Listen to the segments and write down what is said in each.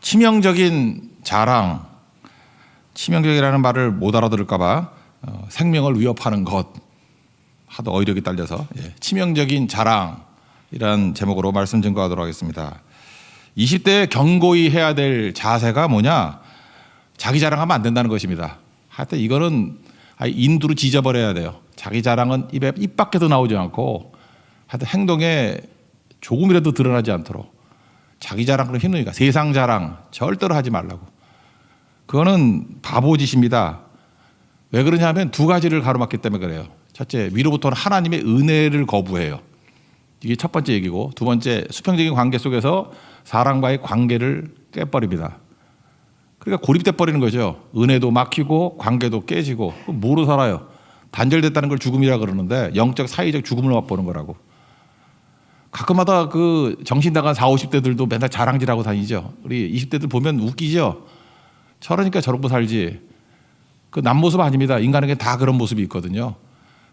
치명적인 자랑, 치명적이라는 말을 못 알아들을까봐 생명을 위협하는 것, 하도 어휘력이 딸려서 치명적인 자랑이란 제목으로 말씀 증거하도록 하겠습니다. 20대에 경고히 해야 될 자세가 뭐냐? 자기 자랑하면 안 된다는 것입니다. 하여튼 이거는 인두로 지져버려야 돼요. 자기 자랑은 입 밖에도 나오지 않고 하여튼 행동에 조금이라도 드러나지 않도록. 자기 자랑 그럼 힘드니까 세상 자랑 절대로 하지 말라고. 그거는 바보짓입니다. 왜 그러냐면 두 가지를 가로막기 때문에 그래요. 첫째, 위로부터는 하나님의 은혜를 거부해요. 이게 첫 번째 얘기고, 두 번째, 수평적인 관계 속에서 사람과의 관계를 깨버립니다. 그러니까 고립돼 버리는 거죠. 은혜도 막히고 관계도 깨지고. 뭐로 살아요? 단절됐다는 걸 죽음이라 그러는데 영적 사회적 죽음을 맛보는 거라고. 가끔마다 그 정신 나간 40, 50대들도 맨날 자랑질하고 다니죠. 우리 20대들 보면 웃기죠. 저러니까 저러고 살지. 그 남 모습 아닙니다. 인간에게 다 그런 모습이 있거든요.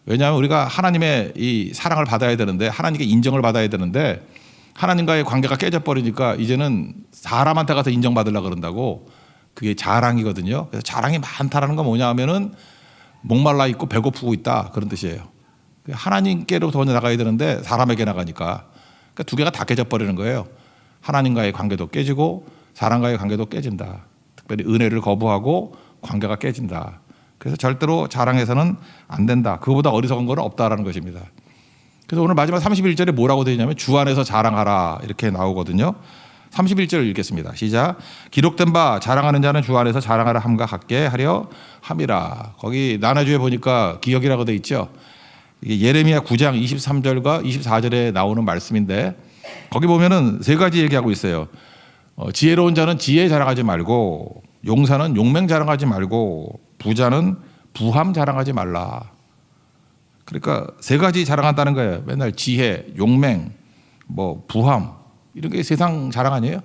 왜냐하면 우리가 하나님의 이 사랑을 받아야 되는데, 하나님께 인정을 받아야 되는데, 하나님과의 관계가 깨져버리니까 이제는 사람한테 가서 인정받으려고 그런다고. 그게 자랑이거든요. 그래서 자랑이 많다라는 건 뭐냐 하면은 목말라 있고 배고프고 있다, 그런 뜻이에요. 하나님께로 더 나가야 되는데 사람에게 나가니까. 그러니까 두 개가 다 깨져버리는 거예요. 하나님과의 관계도 깨지고 사람과의 관계도 깨진다. 특별히 은혜를 거부하고 관계가 깨진다. 그래서 절대로 자랑해서는 안 된다. 그거보다 어리석은 건 없다라는 것입니다. 그래서 오늘 마지막 31절에 뭐라고 되어 있냐면 주 안에서 자랑하라 이렇게 나오거든요. 31절 읽겠습니다. 시작. 기록된 바 자랑하는 자는 주 안에서 자랑하라 함과 같게 하려 함이라. 거기 나눠주에 보니까 기억이라고 되어 있죠. 이게 예레미야 9장 23절과 24절에 나오는 말씀인데, 거기 보면은 세 가지 얘기하고 있어요. 지혜로운 자는 지혜 자랑하지 말고, 용사는 용맹 자랑하지 말고, 부자는 부함 자랑하지 말라. 그러니까 세 가지 자랑한다는 거예요. 맨날 지혜, 용맹, 부함, 이런 게 세상 자랑 아니에요?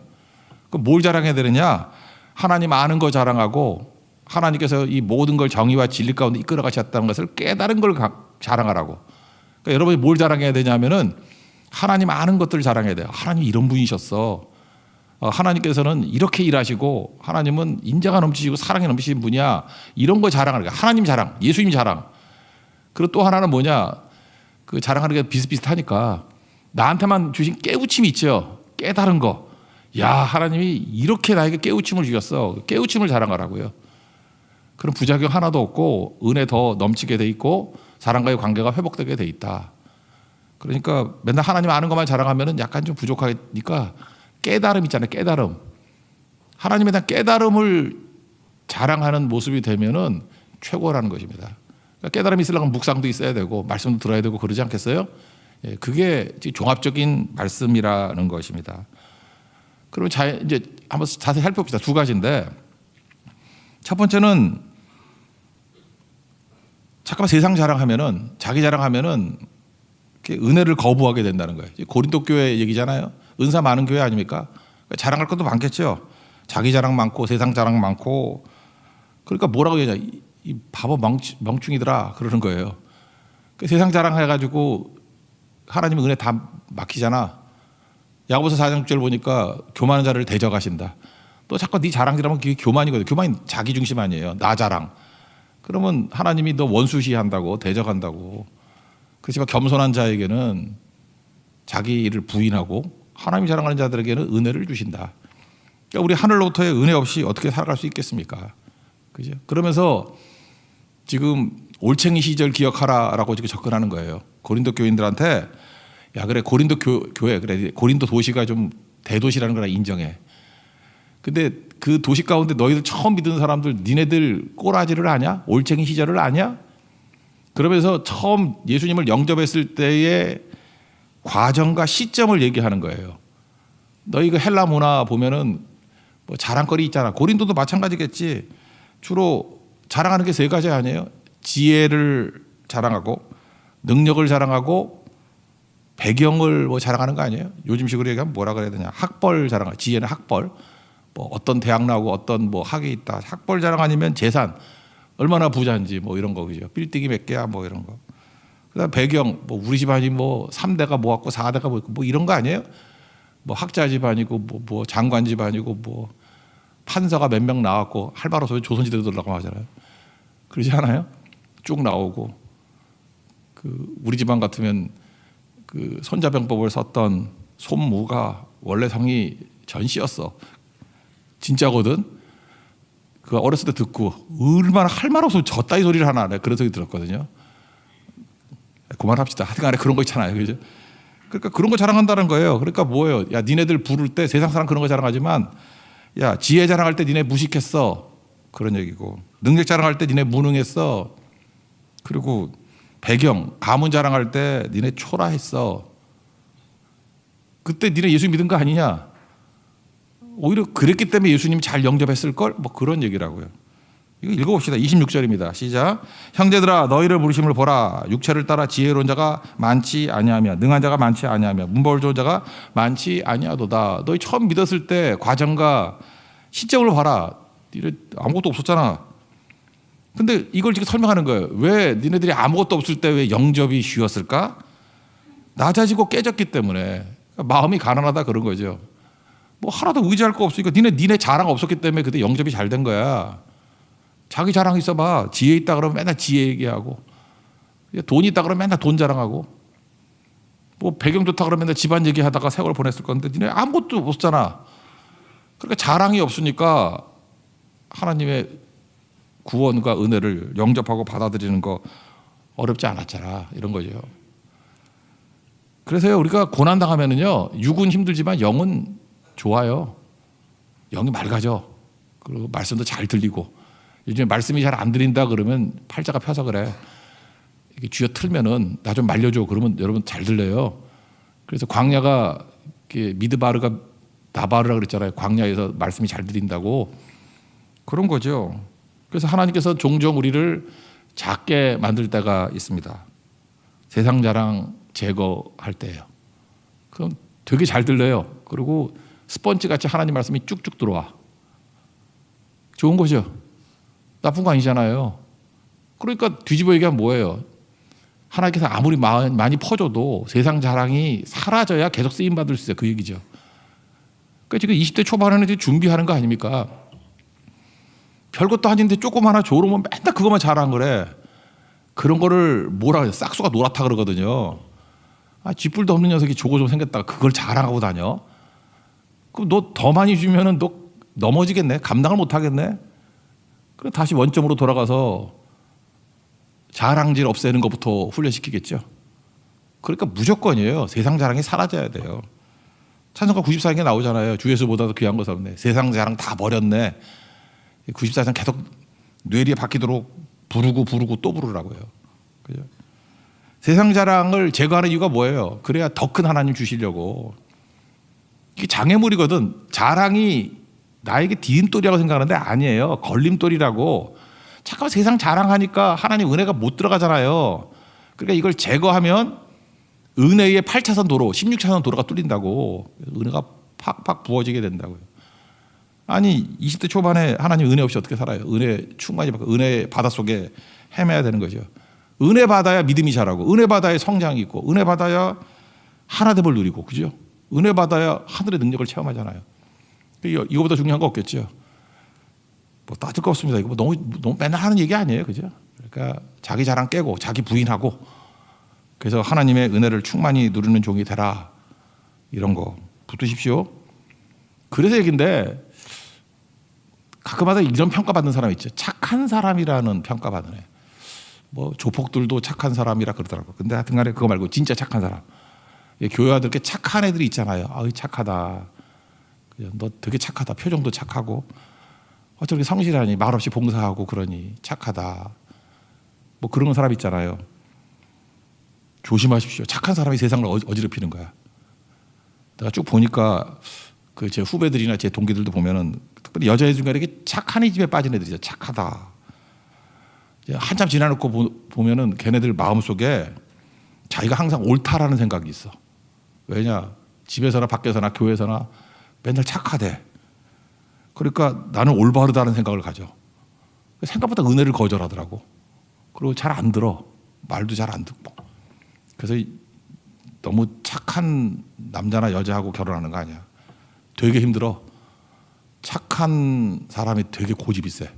그럼 뭘 자랑해야 되느냐? 하나님 아는 거 자랑하고, 하나님께서 이 모든 걸 정의와 진리 가운데 이끌어 가셨다는 것을 깨달은 걸 자랑하라고. 그러니까 여러분이 뭘 자랑해야 되냐면은 하나님 아는 것들을 자랑해야 돼요. 하나님 이런 분이셨어. 하나님께서는 이렇게 일하시고, 하나님은 인자가 넘치시고 사랑이 넘치신 분이야. 이런 거 자랑하는 거야. 하나님 자랑, 예수님 자랑. 그리고 또 하나는 뭐냐? 그 자랑하는 게 비슷비슷하니까 나한테만 주신 깨우침이 있죠. 깨달은 거. 야, 하나님이 이렇게 나에게 깨우침을 주셨어. 깨우침을 자랑하라고요. 그런 부작용 하나도 없고 은혜 더 넘치게 돼 있고 사람과의 관계가 회복되게 돼 있다. 그러니까 맨날 하나님 아는 것만 자랑하면 약간 좀 부족하니까 깨달음 있잖아요. 깨달음. 하나님에 대한 깨달음을 자랑하는 모습이 되면은 최고라는 것입니다. 그러니까 깨달음이 있으려면 묵상도 있어야 되고 말씀도 들어야 되고 그러지 않겠어요? 그게 종합적인 말씀이라는 것입니다. 그럼 이제 한번 자세히 살펴봅시다. 두 가지인데, 첫 번째는 잠깐만 세상 자랑하면은, 자기 자랑하면은 은혜를 거부하게 된다는 거예요. 고린도 교회 얘기잖아요. 은사 많은 교회 아닙니까? 자랑할 것도 많겠죠. 자기 자랑 많고 세상 자랑 많고. 그러니까 뭐라고 해야 되냐? 이 바보 멍충이더라 그러는 거예요. 세상 자랑해가지고 하나님 은혜 다 막히잖아. 야고보서 4장 6절 보니까 교만한 자를 대적하신다. 또 자꾸 네 자랑이라면 그게 교만이거든. 교만이 자기 중심 아니에요. 나 자랑. 그러면 하나님이 너 원수시한다고, 대적한다고. 그렇지만 겸손한 자에게는 자기 일을 부인하고 하나님이 자랑하는 자들에게는 은혜를 주신다. 그러니까 우리 하늘로부터의 은혜 없이 어떻게 살아갈 수 있겠습니까? 그죠? 그러면서 지금 올챙이 시절 기억하라라고 지금 접근하는 거예요. 고린도 교인들한테, 야, 그래, 고린도 교회, 그래, 고린도 도시가 좀 대도시라는 걸 인정해. 근데 그 도시 가운데 너희들 처음 믿은 사람들, 니네들 꼬라지를 아냐? 올챙이 시절을 아냐? 그러면서 처음 예수님을 영접했을 때의 과정과 시점을 얘기하는 거예요. 너희 그 헬라 문화 보면은 자랑거리 있잖아. 고린도도 마찬가지겠지. 주로 자랑하는 게 세 가지 아니에요? 지혜를 자랑하고, 능력을 자랑하고, 배경을 자랑하는 거 아니에요? 요즘식으로 얘기하면 뭐라 그래야 되냐? 학벌 자랑하고, 지혜는 학벌. 어떤 대학 나오고 어떤 학이 있다. 학벌 자랑 아니면 재산. 얼마나 부자인지 이런 거, 그죠? 빌딩이 몇 개야 이런 거. 그다음 배경, 우리 집안이 3대가 같고 4대가 있고 이런 거 아니에요? 학자 집안이고 장관 집안이고 한서가 몇 명 나왔고 할 말 없으면 조선시대로 들어가고 하잖아요. 그러지 않아요? 쭉 나오고 우리 집안 같으면 손자병법을 썼던 손무가 원래 성이 전씨였어. 진짜거든. 그 어렸을 때 듣고 얼마나 할 말 없으면 저 따위 소리를 하나 그런 소리 들었거든요. 그만합시다. 하여튼간에 그런 거 있잖아요. 그죠? 그러니까 그런 거 자랑한다는 거예요. 그러니까 뭐예요? 야, 니네들 부를 때 세상 사람 그런 거 자랑하지만 야, 지혜 자랑할 때 니네 무식했어. 그런 얘기고 능력 자랑할 때 니네 무능했어. 그리고 배경, 가문 자랑할 때 니네 초라했어. 그때 니네 예수 믿은 거 아니냐? 오히려 그랬기 때문에 예수님이 잘 영접했을걸? 뭐 그런 얘기라고요. 이거 읽어봅시다. 26절입니다. 시작. 형제들아 너희를 부르심을 보라. 육체를 따라 지혜로운 자가 많지 아니하며 능한 자가 많지 아니하며 문벌 좋은 자가 많지 아니하도다. 너희 처음 믿었을 때 과정과 시점을 봐라. 니네 아무것도 없었잖아. 근데 이걸 지금 설명하는 거예요. 왜 니네들이 아무것도 없을 때 왜 영접이 쉬웠을까? 낮아지고 깨졌기 때문에. 마음이 가난하다 그런 거죠. 뭐 하나도 의지할 거 없으니까 니네 자랑 없었기 때문에 그때 영접이 잘 된 거야. 자기 자랑 있어봐. 지혜 있다 그러면 맨날 지혜 얘기하고, 돈 있다 그러면 맨날 돈 자랑하고, 뭐 배경 좋다 그러면 맨날 집안 얘기하다가 세월 보냈을 건데 니네 아무것도 없었잖아. 그러니까 자랑이 없으니까 하나님의 구원과 은혜를 영접하고 받아들이는 거 어렵지 않았잖아. 이런 거죠. 그래서요, 우리가 고난 당하면은요, 육은 힘들지만 영은 좋아요. 영이 맑아져. 그리고 말씀도 잘 들리고. 요즘에 말씀이 잘 안 들린다 그러면 팔자가 펴서 그래. 이게 쥐어 틀면은 나 좀 말려줘. 그러면 여러분 잘 들려요. 그래서 광야가 미드바르가 나바르라 그랬잖아요. 광야에서 말씀이 잘 들린다고. 그런 거죠. 그래서 하나님께서 종종 우리를 작게 만들 때가 있습니다. 세상 자랑 제거할 때예요. 그럼 되게 잘 들려요. 그리고 스펀지 같이 하나님 말씀이 쭉쭉 들어와. 좋은 거죠. 나쁜 거 아니잖아요. 그러니까 뒤집어 얘기하면 뭐예요? 하나님께서 아무리 많이 퍼줘도 세상 자랑이 사라져야 계속 쓰임받을 수 있어요. 그 얘기죠. 그러니까 지금 20대 초반에는 준비하는 거 아닙니까? 별것도 아닌데 조금 하나 조르면 맨날 그것만 자랑 그래. 그런 거를 뭐라 그래? 싹수가 노랗다 그러거든요. 아, 쥐뿔도 없는 녀석이 조고 좀 생겼다가 그걸 자랑하고 다녀. 그럼 너 더 많이 주면은 너 넘어지겠네. 감당을 못 하겠네. 그럼 다시 원점으로 돌아가서 자랑질 없애는 것부터 훈련시키겠죠. 그러니까 무조건이에요. 세상 자랑이 사라져야 돼요. 찬송가 94장에 나오잖아요. 주 예수보다도 귀한 것은 없네. 세상 자랑 다 버렸네. 94장 계속 뇌리에 박히도록 부르고 또 부르라고요. 그죠? 세상 자랑을 제거하는 이유가 뭐예요? 그래야 더 큰 하나님 주시려고. 이게 장애물이거든. 자랑이 나에게 디딤돌이라고 생각하는데 아니에요. 걸림돌이라고. 잠깐 세상 자랑하니까 하나님 은혜가 못 들어가잖아요. 그러니까 이걸 제거하면 은혜의 8차선 도로, 16차선 도로가 뚫린다고. 은혜가 팍팍 부어지게 된다고요. 아니 20대 초반에 하나님 은혜 없이 어떻게 살아요? 은혜 충만히 받고 은혜 바다 속에 헤매야 되는 거죠. 은혜 받아야 믿음이 자라고, 은혜 받아야 성장이 있고, 은혜 받아야 하나됨을 누리고, 그죠? 은혜 받아야 하늘의 능력을 체험하잖아요. 이거보다 중요한 거 없겠죠. 뭐 따질 거 없습니다. 이거 뭐 너무 맨날 하는 얘기 아니에요, 그죠? 그러니까 자기 자랑 깨고 자기 부인하고, 그래서 하나님의 은혜를 충만히 누리는 종이 되라. 이런 거 붙으십시오. 그래서 얘기인데 가끔마다 이런 평가받는 사람 있죠. 착한 사람이라는 평가받는 애. 뭐 조폭들도 착한 사람이라 그러더라고요. 근데 하여튼간에 그거 말고 진짜 착한 사람. 교회 아들께 착한 애들이 있잖아요. 아유 착하다. 너 되게 착하다. 표정도 착하고 어쩌게 성실하니 말없이 봉사하고 그러니 착하다. 뭐 그런 사람 있잖아요. 조심하십시오. 착한 사람이 세상을 어지럽히는 거야. 내가 쭉 보니까 그 제 후배들이나 제 동기들도 보면은 특별히 여자애 중에 이렇게 착한 이 집에 빠진 애들이죠. 착하다. 한참 지나놓고 보면은 걔네들 마음속에 자기가 항상 옳다라는 생각이 있어. 왜냐? 집에서나 밖에서나 교회에서나 맨날 착하대. 그러니까 나는 올바르다는 생각을 가져. 생각보다 은혜를 거절하더라고. 그리고 잘 안 들어. 말도 잘 안 듣고. 그래서 너무 착한 남자나 여자하고 결혼하는 거 아니야. 되게 힘들어. 착한 사람이 되게 고집이 세.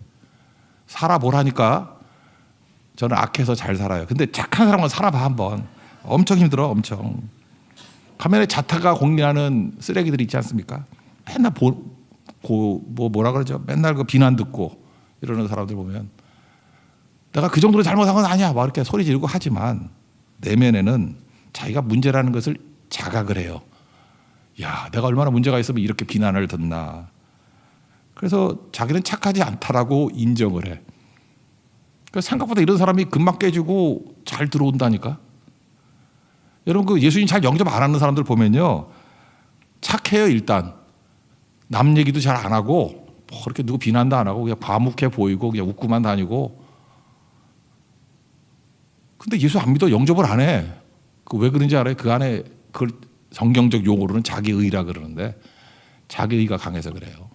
살아보라니까 저는 악해서 잘 살아요. 근데 착한 사람은 살아봐 한번. 엄청 힘들어, 엄청. 반면에 자타가 공리하는 쓰레기들이 있지 않습니까? 맨날 뭐라 그러죠? 맨날 그 비난 듣고 이러는 사람들 보면 내가 그 정도로 잘못한 건 아니야. 막 이렇게 소리 지르고 하지만 내면에는 자기가 문제라는 것을 자각을 해요. 야, 내가 얼마나 문제가 있으면 이렇게 비난을 듣나. 그래서 자기는 착하지 않다라고 인정을 해. 그래서 생각보다 이런 사람이 금방 깨지고 잘 들어온다니까. 여러분 그 예수님 잘 영접 안 하는 사람들 보면요, 착해요. 일단 남 얘기도 잘 안 하고 뭐 그렇게 누구 비난도 안 하고 그냥 과묵해 보이고 그냥 웃고만 다니고. 근데 예수 안 믿어 영접을 안 해. 그 왜 그런지 알아요? 그 안에 그걸 성경적 용어로는 자기의라 그러는데 자기의가 강해서 그래요.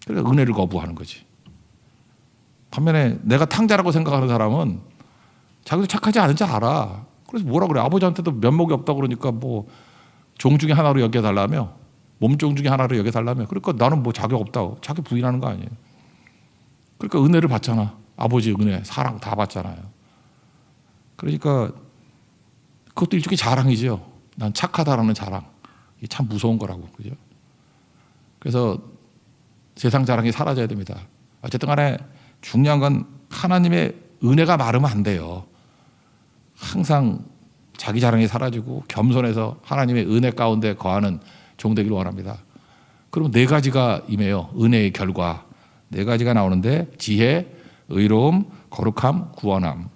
그래서 은혜를 거부하는 거지. 반면에 내가 탕자라고 생각하는 사람은 자기도 착하지 않은지 알아. 그래서 뭐라 그래? 아버지한테도 면목이 없다고 그러니까 뭐 종 중에 하나로 여겨달라며, 몸종 중에 하나로 여겨달라며. 그러니까 나는 뭐 자격 없다고 자기 부인하는 거 아니에요. 그러니까 은혜를 받잖아. 아버지 은혜, 사랑 다 받잖아요. 그러니까 그것도 일종의 자랑이죠. 난 착하다라는 자랑. 이게 참 무서운 거라고. 그죠? 그래서 세상 자랑이 사라져야 됩니다. 어쨌든 간에 중요한 건 하나님의 은혜가 마르면 안 돼요. 항상 자기 자랑이 사라지고 겸손해서 하나님의 은혜 가운데 거하는 종 되기를 원합니다. 그럼 네 가지가 임해요. 은혜의 결과. 네 가지가 나오는데 지혜, 의로움, 거룩함, 구원함.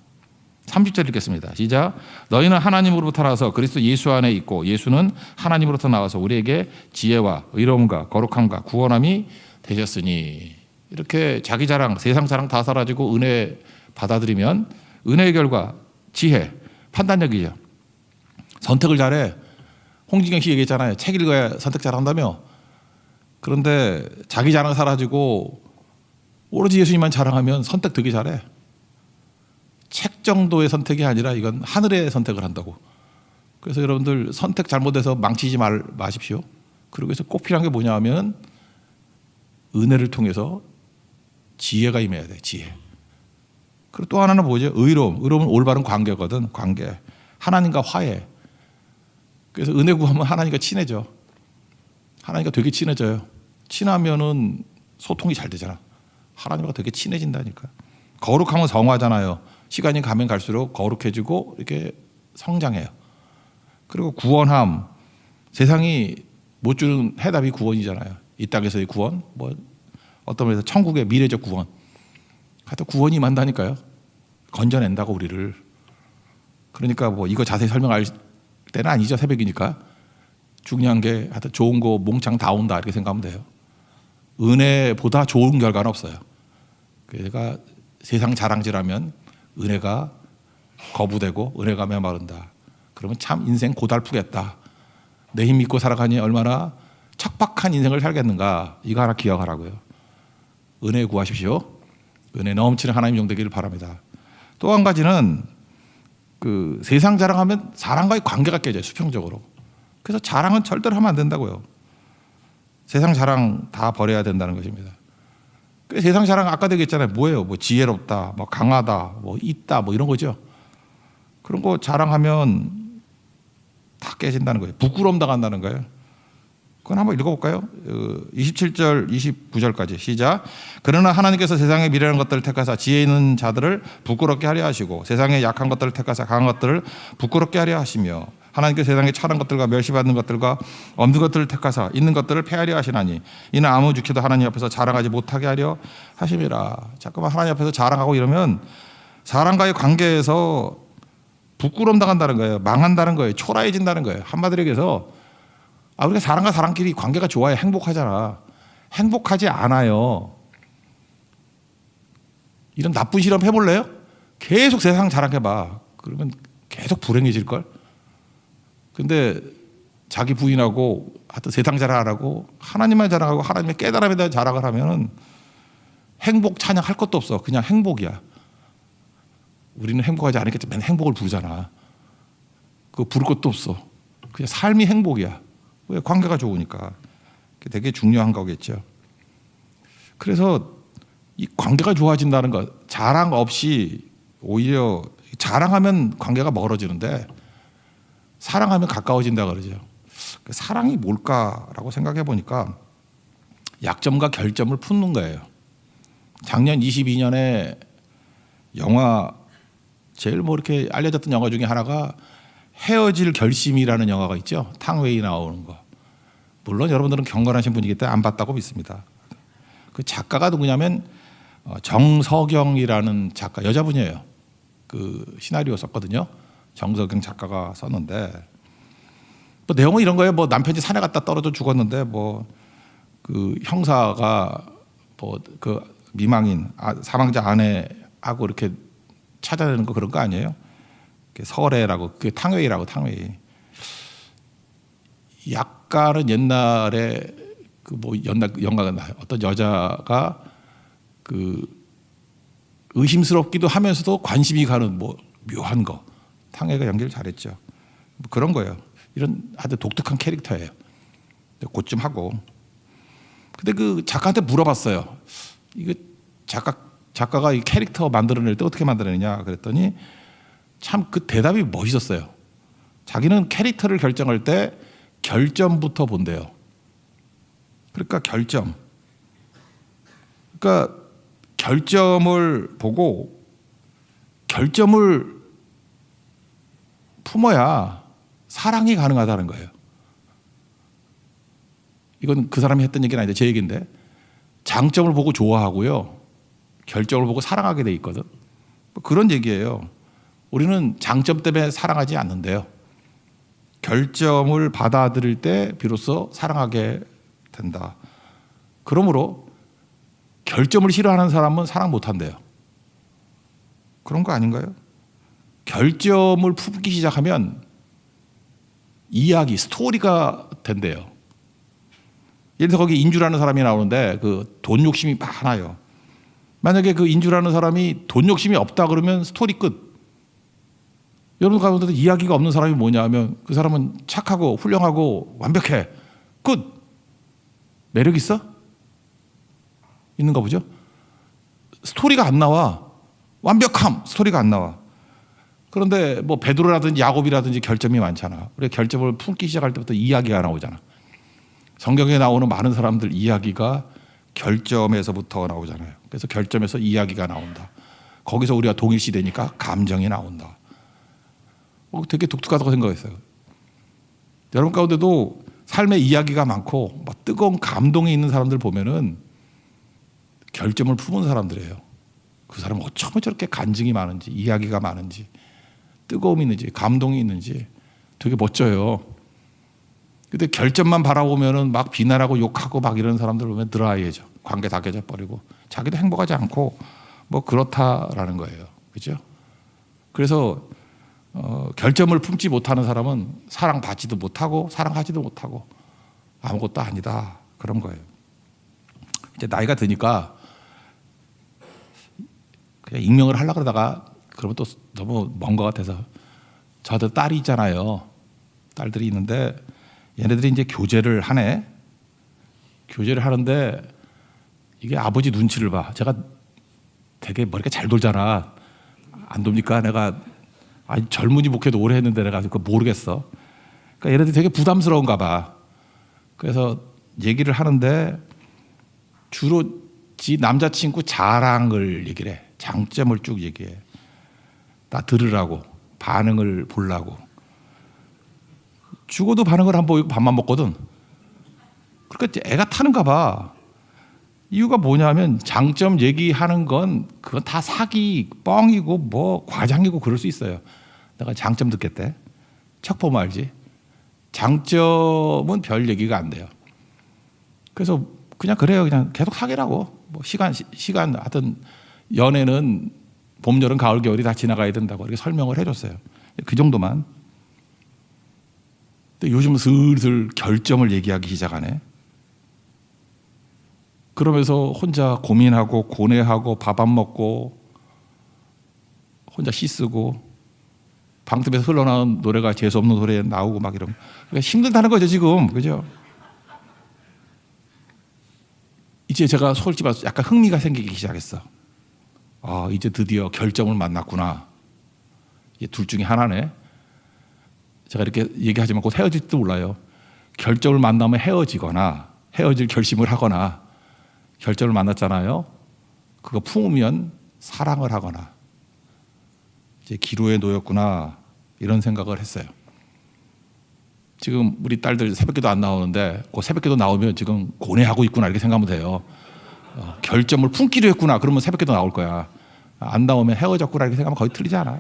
30절 읽겠습니다. 시작. 너희는 하나님으로부터 나와서 그리스도 예수 안에 있고 예수는 하나님으로부터 나와서 우리에게 지혜와 의로움과 거룩함과 구원함이 되셨으니. 이렇게 자기 자랑, 세상 자랑 다 사라지고 은혜 받아들이면 은혜의 결과 지혜, 판단력이죠. 선택을 잘해. 홍진경 씨 얘기했잖아요. 책 읽어야 선택 잘한다며. 그런데 자기 자랑 사라지고 오로지 예수님만 자랑하면 선택 되게 잘해. 책 정도의 선택이 아니라 이건 하늘의 선택을 한다고. 그래서 여러분들 선택 잘못해서 망치지 마십시오. 그리고 해서 꼭 필요한 게 뭐냐 하면 은혜를 통해서 지혜가 임해야 돼. 지혜. 그리고 또 하나는 뭐죠? 의로움. 의로움은 올바른 관계거든. 관계. 하나님과 화해. 그래서 은혜 구하면 하나님과 친해져. 하나님과 되게 친해져요. 친하면은 소통이 잘 되잖아. 하나님과 되게 친해진다니까. 거룩함은 성화잖아요. 시간이 가면 갈수록 거룩해지고 이렇게 성장해요. 그리고 구원함. 세상이 못 주는 해답이 구원이잖아요. 이 땅에서의 구원, 뭐 어떤 면에서 천국의 미래적 구원. 하여튼 구원이 임한다니까요. 건져낸다고 우리를. 그러니까 뭐 이거 자세히 설명할 때는 아니죠. 새벽이니까. 중요한 게 하여튼 좋은 거 몽창 다 온다 이렇게 생각하면 돼요. 은혜보다 좋은 결과는 없어요. 그러니까 세상 자랑질하면 은혜가 거부되고 은혜가 메마른다. 그러면 참 인생 고달프겠다. 내 힘 믿고 살아가니 얼마나 척박한 인생을 살겠는가. 이거 하나 기억하라고요. 은혜 구하십시오. 은혜 넘치는 하나님 종 되기를 바랍니다. 또 한 가지는 그 세상 자랑하면 사람과의 관계가 깨져요. 수평적으로. 그래서 자랑은 절대로 하면 안 된다고요. 세상 자랑 다 버려야 된다는 것입니다. 세상 자랑 아까도 얘기했잖아요. 뭐예요? 뭐 지혜롭다, 뭐 강하다, 뭐 있다, 뭐 이런 거죠. 그런 거 자랑하면 다 깨진다는 거예요. 부끄러움 당한다는 거예요. 그건 한번 읽어볼까요? 27절, 29절까지 시작. 그러나 하나님께서 세상에 미련한 것들을 택하사 지혜 있는 자들을 부끄럽게 하려 하시고 세상에 약한 것들을 택하사 강한 것들을 부끄럽게 하려 하시며 하나님께서 세상에 찬한 것들과 멸시받는 것들과 없는 것들을 택하사 있는 것들을 폐하려 하시나니 이는 아무 주체도 하나님 앞에서 자랑하지 못하게 하려 하심이라. 자꾸만 하나님 앞에서 자랑하고 이러면 사람과의 관계에서 부끄러움 당한다는 거예요. 망한다는 거예요. 초라해진다는 거예요. 한마디로 얘기해서 우리가 사람과 사람끼리 관계가 좋아야 행복하잖아. 행복하지 않아요. 이런 나쁜 실험 해볼래요? 계속 세상 자랑해봐. 그러면 계속 불행해질걸? 근데 자기 부인하고 하여튼 세상 자랑하라고 하나님만 자랑하고 하나님의 깨달음에 대한 자랑을 하면은 행복 찬양할 것도 없어. 그냥 행복이야. 우리는 행복하지 않겠지. 맨날 행복을 부르잖아. 그거 부를 것도 없어. 그냥 삶이 행복이야. 왜? 관계가 좋으니까. 되게 중요한 거겠죠. 그래서 이 관계가 좋아진다는 것, 자랑 없이 오히려 자랑하면 관계가 멀어지는데 사랑하면 가까워진다 그러죠. 사랑이 뭘까라고 생각해 보니까 약점과 결점을 푸는 거예요. 작년 22년에 영화 제일 뭐 이렇게 알려졌던 영화 중에 하나가 헤어질 결심이라는 영화가 있죠. 탕웨이 나오는 거. 물론 여러분들은 경건하신 분이기 때문에 안 봤다고 믿습니다. 그 작가가 누구냐면 정석영이라는 작가, 여자분이에요. 그 시나리오 썼거든요. 정석영 작가가 썼는데 뭐 내용은 이런 거예요. 뭐 남편이 산에 갔다 떨어져 죽었는데 뭐 그 형사가 뭐 그 미망인 사망자 아내하고 이렇게 찾아내는 거 그런 거 아니에요? 설애라고, 그게 탕웨이라고, 탕웨이. 약간은 옛날에 그 뭐 영화가 나요. 어떤 여자가 그 의심스럽기도 하면서도 관심이 가는 뭐 묘한 거. 탕웨이가 연기를 잘했죠. 뭐 그런 거예요. 이런 아주 독특한 캐릭터예요. 그것 좀 하고. 근데 그 작가한테 물어봤어요. 이거 작가가 이 캐릭터 만들어낼 때 어떻게 만들어내냐 그랬더니 참 그 대답이 멋있었어요. 자기는 캐릭터를 결정할 때 결점부터 본대요. 그러니까 그러니까 결점을 보고 결점을 품어야 사랑이 가능하다는 거예요. 이건 그 사람이 했던 얘기는 아닌데 제 얘기인데 장점을 보고 좋아하고요. 결점을 보고 사랑하게 돼 있거든. 뭐 그런 얘기예요. 우리는 장점 때문에 사랑하지 않는데요. 결점을 받아들일 때 비로소 사랑하게 된다. 그러므로 결점을 싫어하는 사람은 사랑 못한대요. 그런 거 아닌가요? 결점을 품기 시작하면 이야기, 스토리가 된대요. 예를 들어 거기 인주라는 사람이 나오는데 그 돈 욕심이 많아요. 만약에 그 인주라는 사람이 돈 욕심이 없다 그러면 스토리 끝. 여러분 가운데도 이야기가 없는 사람이 뭐냐 하면 그 사람은 착하고 훌륭하고 완벽해. 끝. 매력 있어? 있는가 보죠? 스토리가 안 나와. 완벽함. 스토리가 안 나와. 그런데 뭐 베드로라든지 야곱이라든지 결점이 많잖아. 우리 결점을 품기 시작할 때부터 이야기가 나오잖아. 성경에 나오는 많은 사람들 이야기가 결점에서부터 나오잖아요. 그래서 결점에서 이야기가 나온다. 거기서 우리가 동일시되니까 감정이 나온다. 되게 독특하다고 생각했어요. 여러분 가운데도 삶의 이야기가 많고 막 뜨거운 감동이 있는 사람들 보면은 결점을 품은 사람들이에요. 그 사람은 어쩌면 저렇게 간증이 많은지, 이야기가 많은지, 뜨거움이 있는지, 감동이 있는지 되게 멋져요. 근데 결점만 바라보면은 막 비난하고 욕하고 막 이런 사람들 보면 드라이해져. 관계 다 깨져버리고 자기도 행복하지 않고 뭐 그렇다라는 거예요. 그죠? 그래서 결점을 품지 못하는 사람은 사랑받지도 못하고 사랑하지도 못하고 아무것도 아니다. 그런 거예요. 이제 나이가 드니까 그냥 익명을 하려고 그러다가 그러면 또 너무 먼 것 같아서 저도 딸이 있잖아요. 딸들이 있는데 얘네들이 이제 교제를 하네. 교제를 하는데 이게 아버지 눈치를 봐. 제가 되게 머리가 잘 돌잖아. 안 돕니까? 내가 아니 젊은이 목회도 오래 했는데 내가 그거 모르겠어. 그러니까 얘네들이 되게 부담스러운가 봐. 그래서 얘기를 하는데 주로 지 남자친구 자랑을 얘기를 해. 장점을 쭉 얘기해. 나 들으라고. 반응을 보려고. 죽어도 반응을 안 보이고 밥만 먹거든. 그러니까 애가 타는가 봐. 이유가 뭐냐면 장점 얘기하는 건 그건 다 사기, 뻥이고 뭐 과장이고 그럴 수 있어요. 내가 장점 듣겠대. 척 보면 알지. 장점은 별 얘기가 안 돼요. 그래서 그냥 그래요. 그냥 계속 사귀라고. 뭐 시간 하여튼 연애는 봄, 여름, 가을, 겨울이 다 지나가야 된다고 이렇게 설명을 해줬어요. 그 정도만. 근데 요즘 슬슬 결점을 얘기하기 시작하네. 그러면서 혼자 고민하고 고뇌하고 밥 안 먹고 혼자 씻고 방tum에서 흘러나온 노래가 재수없는 노래 나오고 막 이러면 그러니까 힘들다는 거죠 지금. 그죠? 이제 제가 솔직히 말해서 약간 흥미가 생기기 시작했어. 아, 이제 드디어 결점을 만났구나. 이게 둘 중에 하나네. 제가 이렇게 얘기하지만 곧 헤어질지도 몰라요. 결점을 만나면 헤어지거나 헤어질 결심을 하거나, 결점을 만났잖아요. 그거 품으면 사랑을 하거나, 이제 기로에 놓였구나, 이런 생각을 했어요. 지금 우리 딸들 새벽기도 안 나오는데 그 새벽기도 나오면 지금 고뇌하고 있구나, 이렇게 생각하면 돼요. 결점을 품기로 했구나, 그러면 새벽기도 나올 거야. 안 나오면 헤어졌구나, 이렇게 생각하면 거의 틀리지 않아.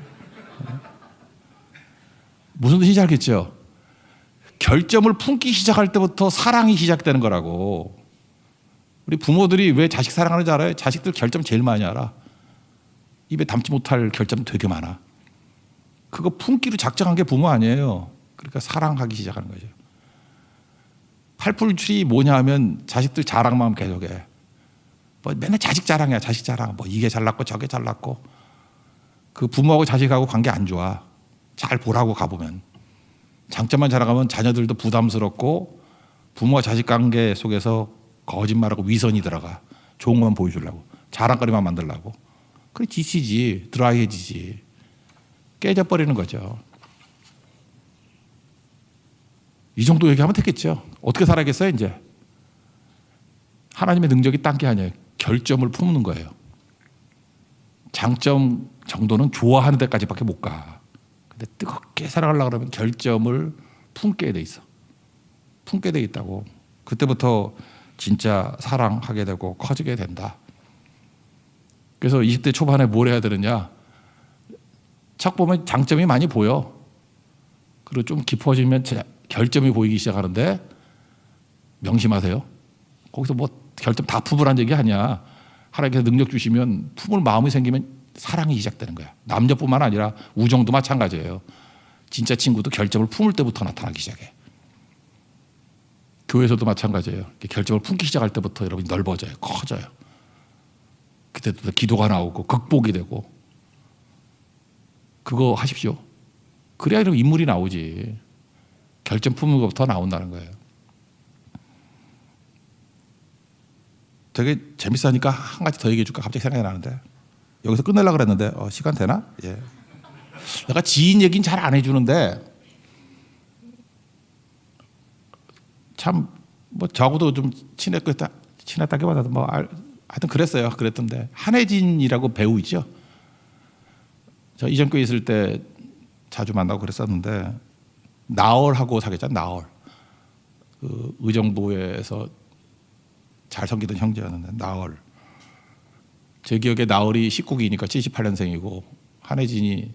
무슨 뜻인지 알겠죠? 결점을 품기 시작할 때부터 사랑이 시작되는 거라고. 우리 부모들이 왜 자식 사랑하는지 알아요? 자식들 결점 제일 많이 알아. 입에 담지 못할 결점 되게 많아. 그거 품기로 작정한 게 부모 아니에요. 그러니까 사랑하기 시작하는 거죠. 팔불출이 뭐냐 하면 자식들 자랑만 계속해. 뭐 맨날 자식 자랑이야. 자식 자랑. 뭐 이게 잘났고 저게 잘났고. 그 부모하고 자식하고 관계 안 좋아. 잘 보라고 가보면. 장점만 자랑하면 자녀들도 부담스럽고, 부모와 자식 관계 속에서 거짓말하고 위선이 들어가. 좋은 것만 보여주려고, 자랑거리만 만들려고. 그래 지치지, 드라이해지지, 깨져버리는 거죠. 이 정도 얘기하면 되겠죠. 어떻게 살아야겠어요? 이제 하나님의 능력이 딴 게 아니에요. 결점을 품는 거예요. 장점 정도는 좋아하는 데까지밖에 못 가. 근데 뜨겁게 살아가려고 그러면 결점을 품게 돼 있어. 품게 돼 있다고. 그때부터 진짜 사랑하게 되고 커지게 된다. 그래서 20대 초반에 뭘 해야 되느냐? 척 보면 장점이 많이 보여. 그리고 좀 깊어지면 결점이 보이기 시작하는데, 명심하세요. 거기서 뭐 결점 다 품으란 얘기 아니야. 하나님께서 능력 주시면 품을 마음이 생기면 사랑이 시작되는 거야. 남녀뿐만 아니라 우정도 마찬가지예요. 진짜 친구도 결점을 품을 때부터 나타나기 시작해. 교회에서도 마찬가지예요. 결점을 품기 시작할 때부터 여러분이 넓어져요. 커져요. 그때부터 기도가 나오고 극복이 되고. 그거 하십시오. 그래야 이런 인물이 나오지. 결점 품는 것부터 나온다는 거예요. 되게 재밌으니까 한 가지 더 얘기해 줄까 갑자기 생각이 나는데, 여기서 끝내려고 그랬는데 시간 되나? 예. 내가 지인 얘기는 잘 안 해주는데, 참 뭐 저하고도 좀 친했다기보다도 뭐 하여튼 그랬어요. 그랬던데, 한혜진이라고 배우 있죠. 저 이전 교회 있을 때 자주 만나고 그랬었는데, 나얼하고 사귀었잖아요. 나얼. 그 의정부에서 잘 섬기던 형제였는데, 나얼. 제 기억에 나얼이 19기니까 78년생이고 한혜진이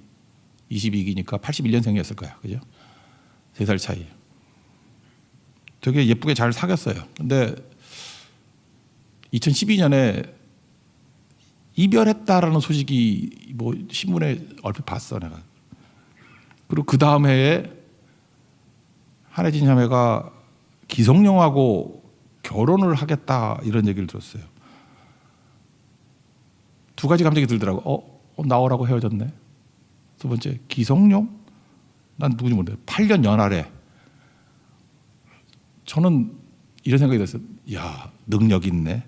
22기니까 81년생이었을 거야. 그죠? 3살 차이. 되게 예쁘게 잘 사귀었어요. 근데 2012년에 이별했다라는 소식이 뭐 신문에 얼핏 봤어, 내가. 그리고 그 다음 해에 한혜진 자매가 기성용하고 결혼을 하겠다, 이런 얘기를 들었어요. 두 가지 감정이 들더라고. 나오라고 헤어졌네. 두 번째, 기성용? 난 누군지 모르는데 8년 연하래. 저는 이런 생각이 들었어요. 야, 능력 있네.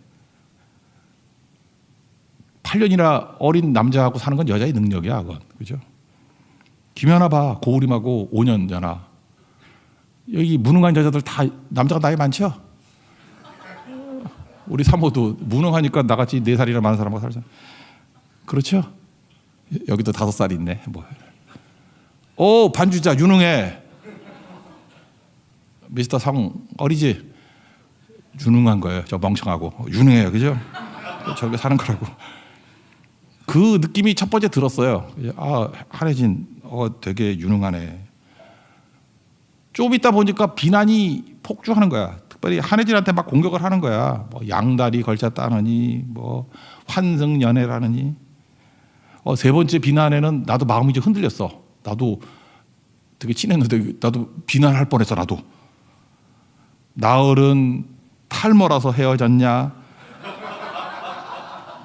8년이나 어린 남자하고 사는 건 여자의 능력이야, 그건. 그죠? 김연아 봐. 고우림하고 5년 연하. 여기 무능한 여자들 다 남자가 나이 많죠? 우리 사모도 무능하니까 나같이 4살이나 많은 사람하고 살잖아. 그렇죠? 여기도 5살이 있네. 뭐. 반주자 유능해. 미스터 상 어리지? 유능한 거예요. 저 멍청하고 유능해요. 그죠? 저기 사는 거라고. 그 느낌이 첫 번째 들었어요. 한혜진 되게 유능하네. 좀 있다 보니까 비난이 폭주하는 거야. 특별히 한혜진한테 막 공격을 하는 거야. 뭐 양다리 걸쳤다느니, 뭐 환승연애라느니. 세 번째 비난에는 나도 마음이 좀 흔들렸어. 나도 되게 친했는데 나도 비난할 뻔했어. 나도. 나얼은 탈모라서 헤어졌냐?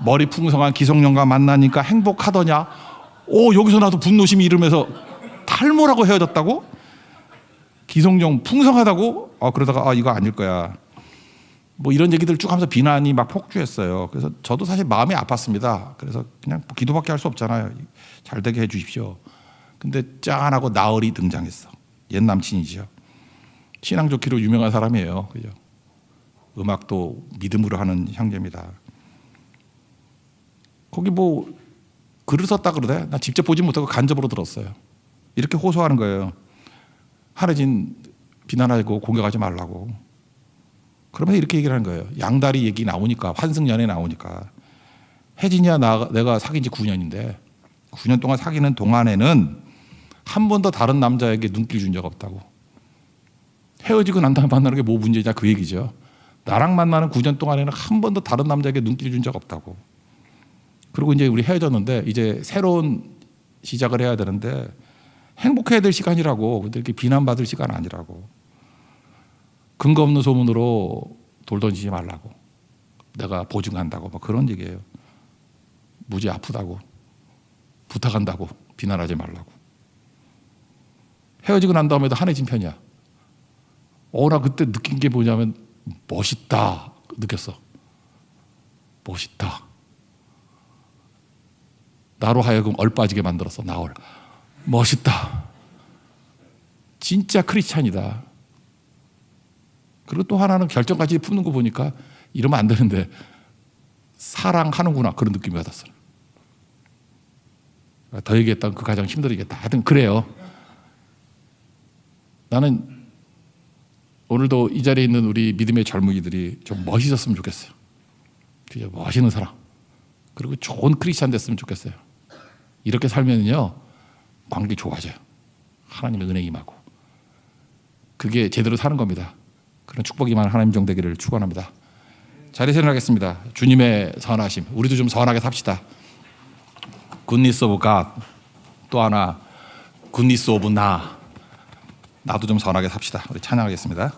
머리 풍성한 기성용과 만나니까 행복하더냐? 여기서 나도 분노심이 이르면서 탈모라고 헤어졌다고? 기성용 풍성하다고? 그러다가 이거 아닐 거야. 뭐 이런 얘기들 쭉 하면서 비난이 막 폭주했어요. 그래서 저도 사실 마음이 아팠습니다. 그래서 그냥 기도밖에 할 수 없잖아요. 잘 되게 해 주십시오. 근데 짠하고 나얼이 등장했어. 옛 남친이죠. 신앙 좋기로 유명한 사람이에요. 그죠? 음악도 믿음으로 하는 형제입니다. 거기 뭐 글을 썼다 그러대. 나 직접 보지 못하고 간접으로 들었어요. 이렇게 호소하는 거예요. 한혜진 비난하고 공격하지 말라고. 그러면 이렇게 얘기를 하는 거예요. 양다리 얘기 나오니까, 환승연애 나오니까. 혜진이야 내가 사귄 지 9년인데 9년 동안 사귀는 동안에는 한 번도 다른 남자에게 눈길 준 적 없다고. 헤어지고 난 다음에 만나는 게 뭐 문제냐 그 얘기죠. 나랑 만나는 9년 동안에는 한 번도 다른 남자에게 눈길 준 적 없다고. 그리고 이제 우리 헤어졌는데 이제 새로운 시작을 해야 되는데 행복해야 될 시간이라고. 근데 이렇게 비난받을 시간 아니라고. 근거 없는 소문으로 돌 던지지 말라고. 내가 보증한다고. 뭐 그런 얘기예요. 무지 아프다고. 부탁한다고. 비난하지 말라고. 헤어지고 난 다음에도 한해진 편이야. 나 그때 느낀 게 뭐냐면 멋있다 느꼈어. 멋있다. 나로 하여금 얼빠지게 만들었어. 나얼. 멋있다. 진짜 크리스찬이다. 그리고 또 하나는 결정까지 품는 거 보니까 이러면 안 되는데 사랑하는구나 그런 느낌이 받았어요. 더 얘기했다면 그 가장 힘들겠다. 하여튼 그래요. 나는 오늘도 이 자리에 있는 우리 믿음의 젊은이들이 좀 멋있었으면 좋겠어요. 진짜 멋있는 사람. 그리고 좋은 크리스찬 됐으면 좋겠어요. 이렇게 살면요 관계 좋아져요. 하나님의 은혜 임하고. 그게 제대로 사는 겁니다. 그런 축복이 임한 하나님 종 되기를 축원합니다. 자리에 일어나겠습니다. 주님의 선하심. 우리도 좀 선하게 삽시다. 굿니스 오브 갓. 또 하나 굿니스 오브 나. 나도 좀 선하게 삽시다. 우리 찬양하겠습니다.